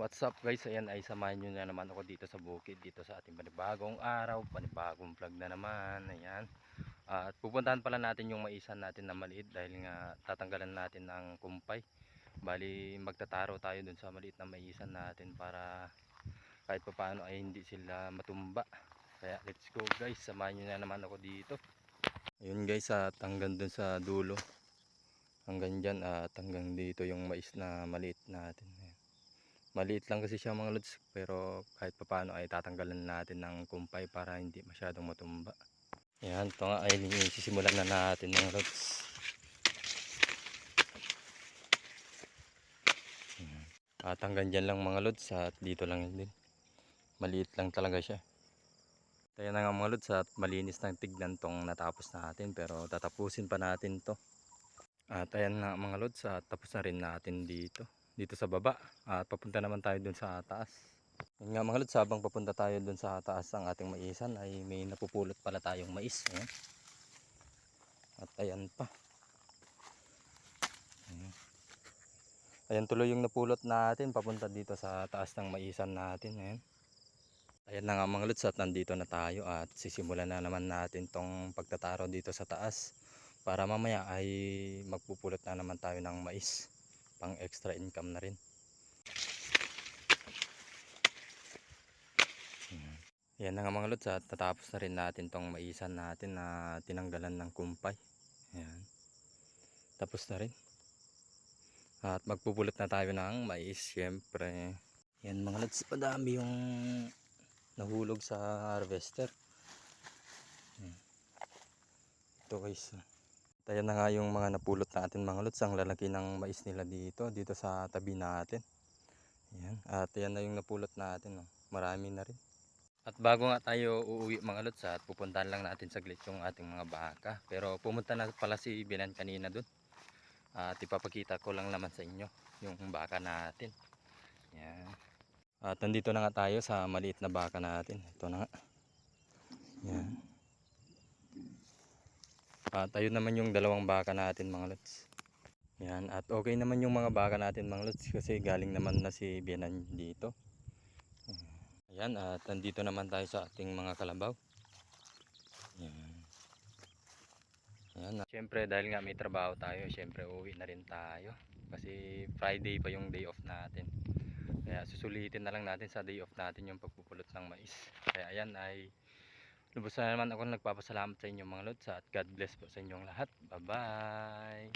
What's up guys, ayan ay samahan nyo na naman ako dito sa bukid, dito sa ating panibagong araw, panibagong vlog na naman. Ayan. At pupuntahan pala natin yung maisan natin na maliit dahil nga tatanggalan natin ng kumpay. Bali magtataro tayo dun sa maliit na maisan natin para kahit paano ay hindi sila matumba. Kaya let's go guys, samahan nyo na naman ako dito. Ayun guys, at hanggang dun sa dulo, hanggang dyan at hanggang dito yung mais na maliit natin. Ayan. Maliit lang kasi siya mga lods, pero kahit papaano ay tatanggalan natin ng kumpay para hindi masyadong matumba. Ayan, ito nga ay sisimulan na natin mga lods. At hanggang dyan lang mga lods, at dito lang din. Maliit lang talaga siya. Kaya na nga mga lods, at malinis ng tignan tong natapos natin, pero tatapusin pa natin to. At ayan na mga lods, at tapos na rin natin dito sa baba, at papunta naman tayo dun sa taas. Yun nga mga lods, habang papunta tayo dun sa taas ng ating maisan ay may napupulot pala tayong mais. Ayan. At ayan pa. Ayan tuloy yung napulot natin papunta dito sa taas ng maisan natin. Ayan. Ayan na nga mga lods, at nandito na tayo at sisimulan na naman natin tong pagtataro dito sa taas para mamaya ay magpupulot na naman tayo ng mais, pang extra income na rin. Ayan na nga mga lods, at tatapos na rin natin tong maisan natin na tinanggalan ng kumpay. Ayan. Tapos na rin. At magpupulot na tayo ng mais syempre. Ayan mga lods, padami yung nahulog sa harvester. Ayan. Ito guys. At ayan na nga yung mga napulot natin mga lods. Ang lalaki ng mais nila dito sa tabi natin. Ayan. At ayan na yung napulot natin. Oh. Marami na rin. At bago nga tayo uuwi mga lods, at pupuntahan lang natin saglit yung ating mga baka. Pero pumunta na pala si Binan kanina dun. At ipapakita ko lang naman sa inyo yung baka natin. Ayan. At nandito na nga tayo sa maliit na baka natin. Ito na nga. Ayan. At ayun naman yung dalawang baka natin mga lods. Ayan. At okay naman yung mga baka natin mga lods kasi galing naman na si Bianan dito. Ayan. At nandito naman tayo sa ating mga kalabaw. Ayan. Ayan. Siyempre dahil nga may trabaho tayo, siyempre uwi na rin tayo. Kasi Friday pa yung day off natin. Kaya susulitin na lang natin sa day off natin yung pagpupulot ng mais. Kaya ayan ay lubos na naman ako nagpapasalamat sa inyo mga lods, at God bless po sa inyong lahat. Bye bye.